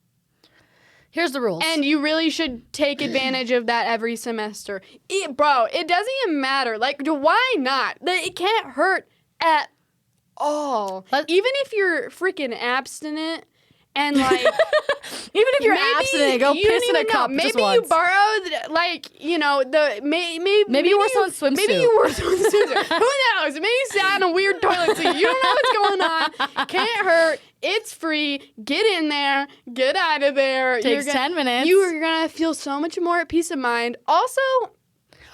Here's the rules. And you really should take advantage of that every semester. Bro, it doesn't even matter. Like, why not? It can't hurt at all. Even if you're freaking abstinent and, like... Even if you're abstinent, go piss in a cup just once. Maybe you borrowed, like, you know, maybe you wore someone's swimsuit. Maybe you wore someone's swimsuit. Who knows? Maybe you sat in a weird toilet seat. You don't know what's going on. Can't hurt. It's free. Get in there. Get out of there. Takes 10 minutes. You are going to feel so much more at peace of mind. Also,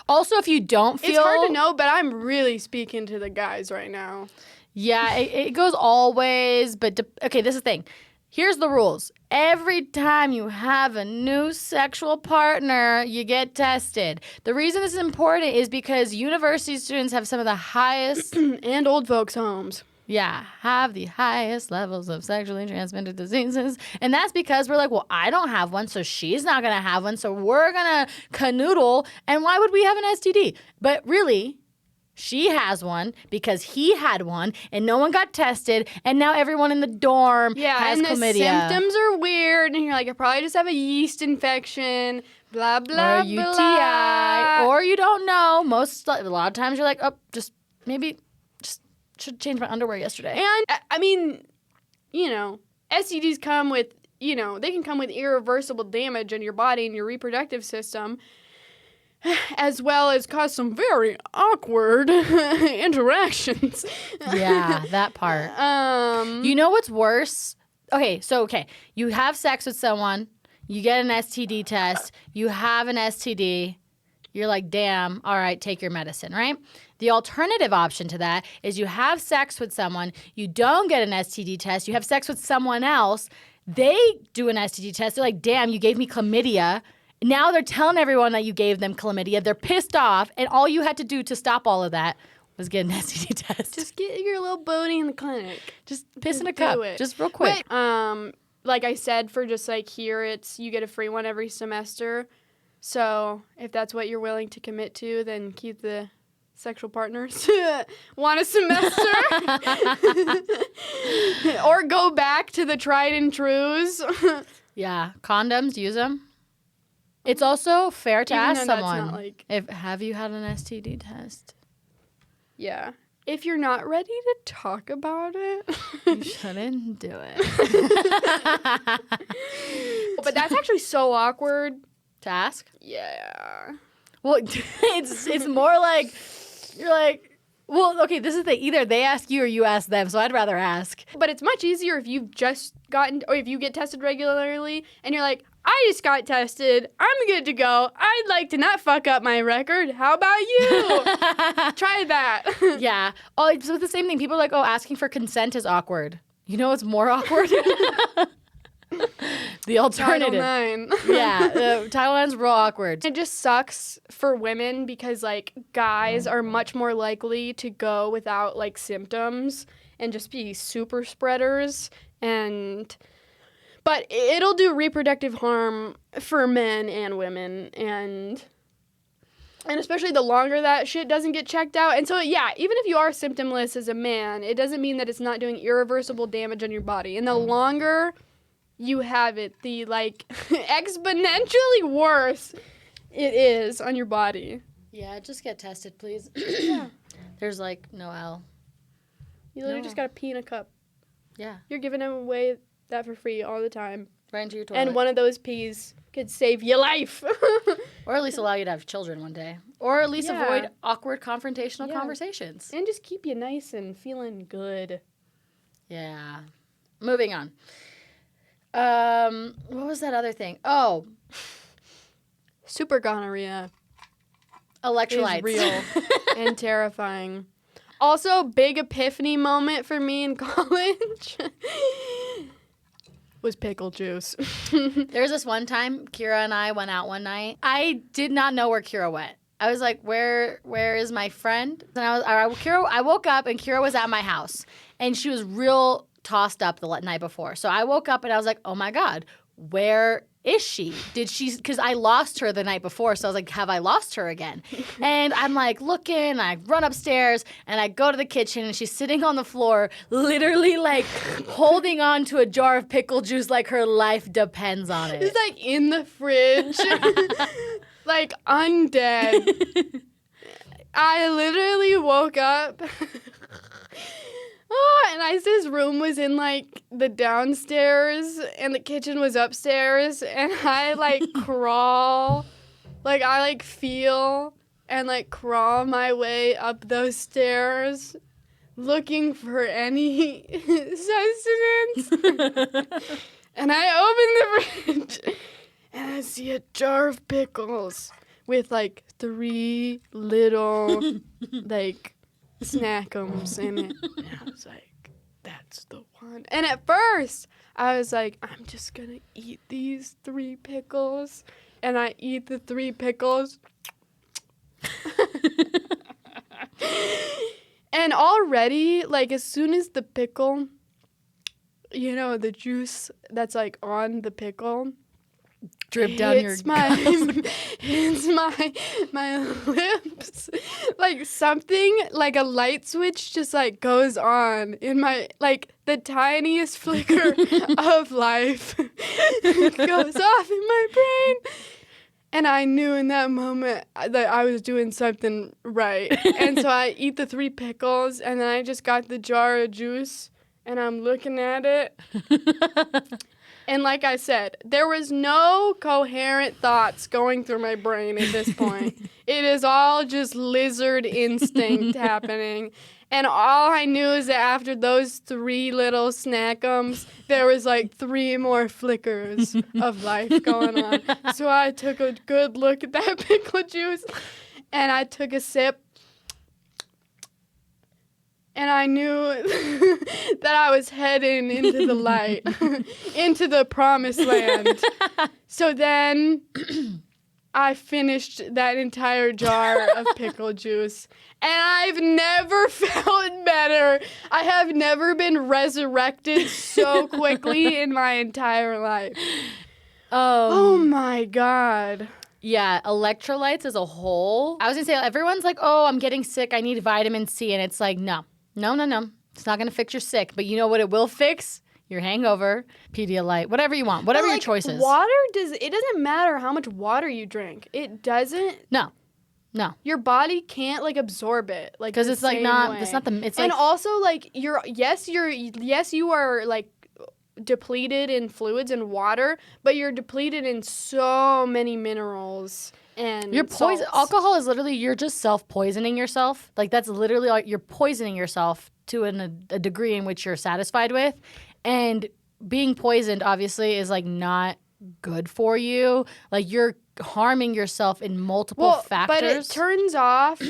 if you don't feel... It's hard to know, but I'm really speaking to the guys right now. Yeah, it goes all ways, but... okay, this is the thing. Here's the rules. Every time you have a new sexual partner, you get tested. The reason this is important is because university students have some of the highest... and old folks' homes. Yeah, have the highest levels of sexually transmitted diseases. And that's because we're like, well, I don't have one, so she's not going to have one, so we're going to canoodle. And why would we have an STD? But really, she has one because he had one, and no one got tested, and now everyone in the dorm has chlamydia. The symptoms are weird, and you're like, I probably just have a yeast infection, blah, blah, or a UTI, blah. Or you don't know. A lot of times you're like, oh, just maybe... should change my underwear yesterday. And, I mean, you know, STDs come with, you know, they can come with irreversible damage in your body and your reproductive system, as well as cause some very awkward interactions. Yeah, that part. You know what's worse? Okay, you have sex with someone, you get an STD test, you have an STD, you're like, damn, all right, take your medicine, right? The alternative option to that is you have sex with someone, you don't get an STD test, you have sex with someone else, they do an STD test, they're like, damn, you gave me chlamydia. Now they're telling everyone that you gave them chlamydia. They're pissed off, and all you had to do to stop all of that was get an STD test. Just get your little booty in the clinic. Just piss in a cup, just real quick. But, like I said, for just like here, it's you get a free one every semester. So if that's what you're willing to commit to, then keep the sexual partners. Want a semester? Or go back to the tried and trues. Yeah, condoms, use them. It's also fair to ask someone, have you had an STD test? Yeah. If you're not ready to talk about it, you shouldn't do it. But that's actually so awkward to ask. Yeah. Well, it's more like you're like, well, okay, this is the either they ask you or you ask them, so I'd rather ask. But it's much easier if you've just gotten, or if you get tested regularly and you're like, I just got tested. I'm good to go. I'd like to not fuck up my record. How about you? Try that. Yeah. Oh, it's the same thing. People are like, oh, asking for consent is awkward. You know what's more awkward? The alternative. Title IX. Yeah. Title IX's real awkward. It just sucks for women because, like, guys are much more likely to go without, like, symptoms and just be super spreaders But it'll do reproductive harm for men and women, and especially the longer that shit doesn't get checked out. And so, yeah, even if you are symptomless as a man, it doesn't mean that it's not doing irreversible damage on your body. And the longer you have it, the, like, exponentially worse it is on your body. Yeah, just get tested, please. Yeah. There's, like, no L. You literally just gotta pee in a cup. Yeah. You're giving them away that for free all the time. Right into your toilet. And one of those peas could save your life. Or at least allow you to have children one day. Or at least avoid awkward confrontational conversations. And just keep you nice and feeling good. Yeah. Moving on. What was that other thing? Oh. Super gonorrhea. Electrolytes. Is real and terrifying. Also, big epiphany moment for me in college was pickle juice. There was this one time, Kira and I went out one night. I did not know where Kira went. I was like, where is my friend? And I woke up and Kira was at my house. And she was real tossed up the night before. So I woke up and I was like, oh my God, where is she? Because I lost her the night before. So I was like, have I lost her again? And I'm like looking, I run upstairs and I go to the kitchen and she's sitting on the floor, literally like holding on to a jar of pickle juice like her life depends on it. It's like in the fridge, like undead. I literally woke up. Oh, and his room was in, like, the downstairs, and the kitchen was upstairs, and I, like, feel and, like, crawl my way up those stairs looking for any sustenance. And I open the fridge, and I see a jar of pickles with, like, 3 little, like, snackums in it. And I was like, that's the one. And at first, I was like, I'm just gonna eat these 3 pickles. And I eat the 3 pickles. And already, like, as soon as the pickle, you know, the juice that's, like, on the pickle drip down your hits my lips. Like something, like a light switch just like goes on in my, like the tiniest flicker of life goes off in my brain. And I knew in that moment that I was doing something right. And so I eat the 3 pickles and then I just got the jar of juice and I'm looking at it. And like I said, there was no coherent thoughts going through my brain at this point. It is all just lizard instinct happening. And all I knew is that after those 3 little snackums, there was like 3 more flickers of life going on. So I took a good look at that pickle juice, and I took a sip, and I knew that I was heading into the light, into the promised land. So then I finished that entire jar of pickle juice, and I've never felt better. I have never been resurrected so quickly in my entire life. Oh my God. Yeah, electrolytes as a whole. I was going to say, everyone's like, oh, I'm getting sick. I need vitamin C. And it's like, no. It's not going to fix your sick. But you know what it will fix? Your hangover, Pedialyte, whatever you want, whatever your choice is. Water, it doesn't matter how much water you drink. It doesn't. No. Your body can't like absorb it, like because it's like not. It's not the. It's and like, also like you are like depleted in fluids and water, but you're depleted in so many minerals and you're poison. Alcohol is literally you're just self-poisoning yourself. Like that's literally like you're poisoning yourself to a degree in which you're satisfied with, and being poisoned obviously is like not good for you. Like you're harming yourself in multiple factors. But it turns off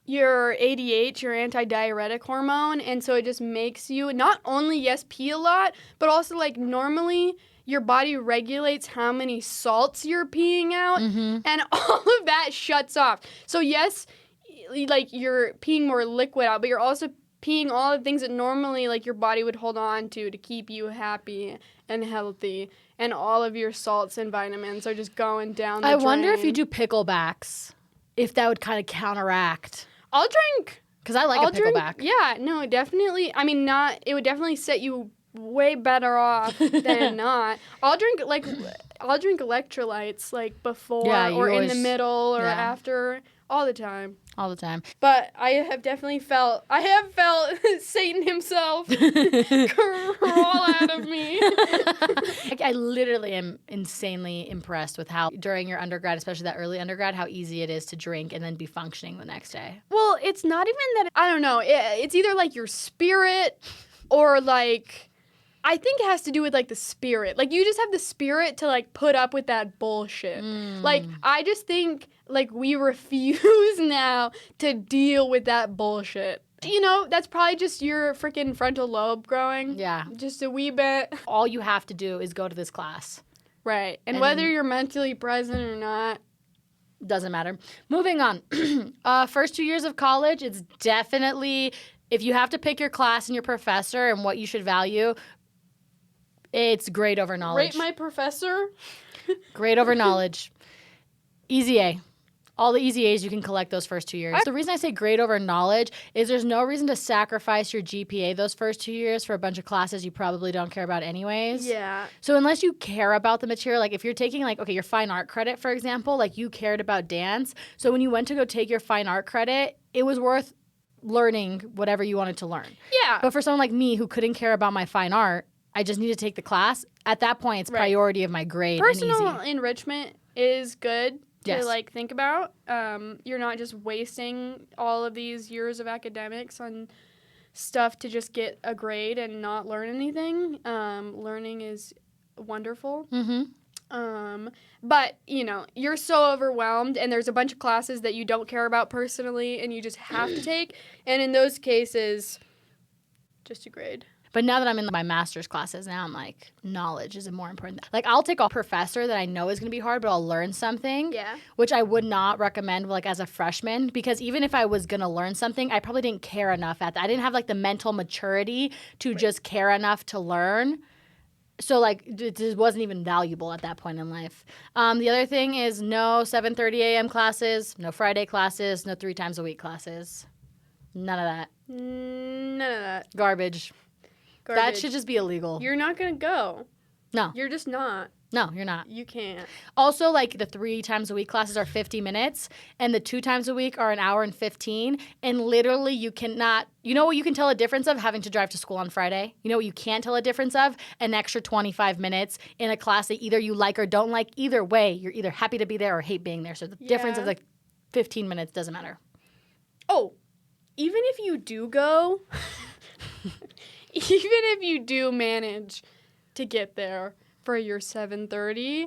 your ADH, your antidiuretic hormone, and so it just makes you not only, yes, pee a lot, but also like normally your body regulates how many salts you're peeing out, and all of that shuts off. So yes, like you're peeing more liquid out, but you're also peeing all the things that normally like your body would hold on to keep you happy and healthy, and all of your salts and vitamins are just going down the drain. I wonder if you do picklebacks, if that would kind of counteract. I'll drink. Because I like a pickleback. Yeah, no, definitely. I mean, it would definitely set you way better off than not. I'll drink electrolytes like before or in the middle or after, all the time. All the time. But I have felt Satan himself crawl out of me. I literally am insanely impressed with how during your undergrad, especially that early undergrad, how easy it is to drink and then be functioning the next day. Well, it's not even that, I don't know. It's either like your spirit or like, I think it has to do with like the spirit. Like you just have the spirit to like put up with that bullshit. Like I just think like we refuse now to deal with that bullshit. You know, that's probably just your freaking frontal lobe growing. Yeah. Just a wee bit. All you have to do is go to this class. Right. And whether you're mentally present or not, doesn't matter. Moving on. First 2 years of college, it's definitely, if you have to pick your class and your professor and what you should value, it's grade over knowledge. Rate my professor. Grade over knowledge. Easy A. All the easy A's you can collect those first 2 years. The reason I say grade over knowledge is there's no reason to sacrifice your GPA those first 2 years for a bunch of classes you probably don't care about anyways. Yeah. So unless you care about the material, like if you're taking like, okay, your fine art credit, for example, like you cared about dance. So when you went to go take your fine art credit, it was worth learning whatever you wanted to learn. Yeah. But for someone like me who couldn't care about my fine art, I just need to take the class. At that point, it's priority of my grade. Personal and easy. Enrichment is good to like think about. You're not just wasting all of these years of academics on stuff to just get a grade and not learn anything. Learning is wonderful. But, you know, you're so overwhelmed and there's a bunch of classes that you don't care about personally and you just have to take. And in those cases, just a grade. But now that I'm in my master's classes, now I'm like, knowledge is more important. Like, I'll take a professor that I know is going to be hard, but I'll learn something. Yeah. Which I would not recommend, like, as a freshman. Because even if I was going to learn something, I probably didn't care enough at that. I didn't have, like, the mental maturity to just care enough to learn. So, like, it just wasn't even valuable at that point in life. The other thing is no 7:30 a.m. classes, no Friday classes, no 3 times a week classes. None of that. None of that. Garbage. That should just be illegal. You're not going to go. No. You're just not. No, you're not. You can't. Also, like, the 3 times a week classes are 50 minutes, and the 2 times a week are an hour and 15, and literally you cannot, you know what you can tell a difference of? Having to drive to school on Friday. You know what you can't tell a difference of? An extra 25 minutes in a class that either you like or don't like. Either way, you're either happy to be there or hate being there. So the difference of, like, 15 minutes doesn't matter. Oh, even if you do go, even if you do manage to get there for your 7:30,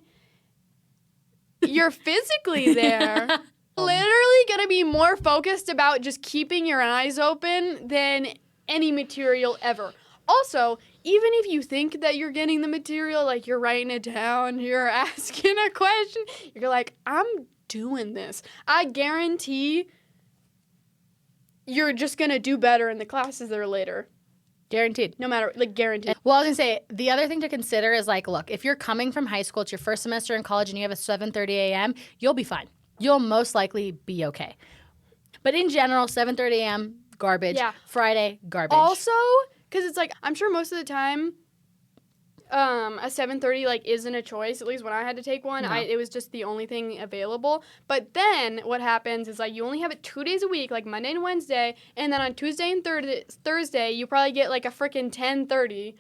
you're physically there. Literally gonna be more focused about just keeping your eyes open than any material ever. Also, even if you think that you're getting the material, like you're writing it down, you're asking a question, you're like, I'm doing this. I guarantee you're just gonna do better in the classes that are later. Guaranteed. No matter, like, guaranteed. Well, I was going to say, the other thing to consider is, like, look, if you're coming from high school, it's your first semester in college, and you have a 7:30 a.m., you'll be fine. You'll most likely be okay. But in general, 7:30 a.m., garbage. Yeah. Friday, garbage. Also, because it's like, I'm sure most of the time, a 7:30 like isn't a choice. At least when I had to take one, No. it was just the only thing available. But then what happens is like you only have it 2 days a week, like Monday and Wednesday, and then on Tuesday and Thursday you probably get like a freaking 10:30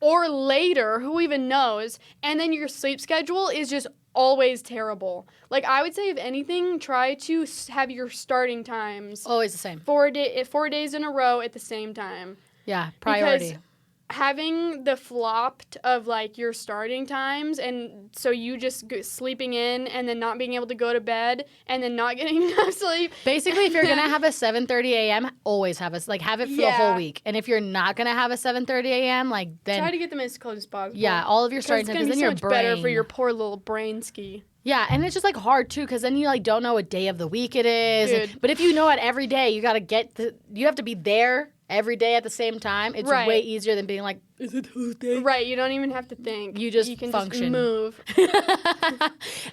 or later. Who even knows? And then your sleep schedule is just always terrible. Like I would say, if anything, try to have your starting times Always the same. 4 days in a row at the same time. Yeah, priority. Because having the flopped of like your starting times, and so you just sleeping in and then not being able to go to bed and then not getting enough sleep. Basically, if you're going to have a 7:30 a.m., always have have it for the whole Yeah. week. And if you're not going to have a 7:30 a.m., like then Try to get them as close as possible. yeah, all of your starting times, it's because gonna then be your so much better for brain- your poor little brain ski. Yeah, and it's just like hard too, because then you like don't know what day of the week it is. Dude. But if you know it every day, you have to be there every day at the same time. It's Right. way easier than being like, is it Tuesday? Right, you don't even have to think. You just can function. Just move.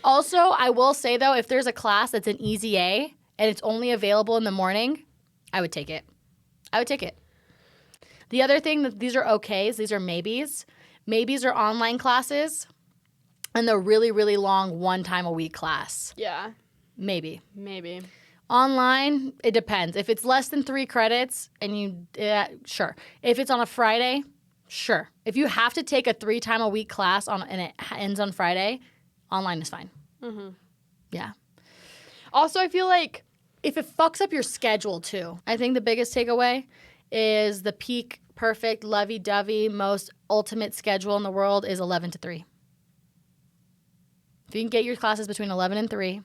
Also, I will say though, if there's a class that's an easy A and it's only available in the morning, I would take it. The other thing, that these are okays, these are maybes. Maybes are online classes, and they're really, really long, 1 time a week class. Yeah, Maybe. Online, it depends. If it's less than 3 credits and sure. If it's on a Friday, sure. If you have to take a 3 time a week class and it ends on Friday, online is fine. Mm-hmm. Yeah. Also, I feel like If it fucks up your schedule too, I think the biggest takeaway is the peak, perfect, lovey-dovey, most ultimate schedule in the world is 11 to 3. If you can get your classes between 11 and 3,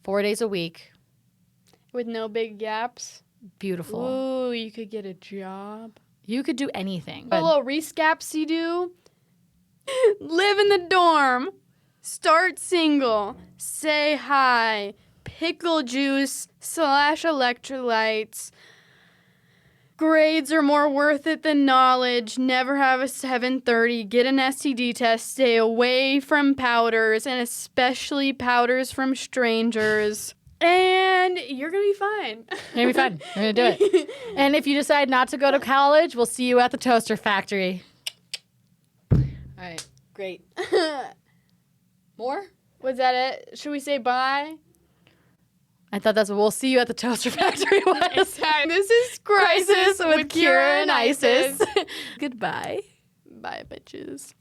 4 days a week, with no big gaps. beautiful. Ooh, you could get a job. You could do anything. A little rescaps you do. Live in the dorm. Start single. Say hi. Pickle juice / electrolytes. Grades are more worth it than knowledge. Never have a 7:30. Get an STD test. Stay away from powders, and especially powders from strangers. And you're going to be fine. You're going to be fine. You're going to do it. And if you decide not to go to college, we'll see you at the toaster factory. All right. Great. More? Was that it? Should we say bye? I thought that's what we'll see you at the toaster factory was. This is Crisis with Kira and Isis. Goodbye. Bye, bitches.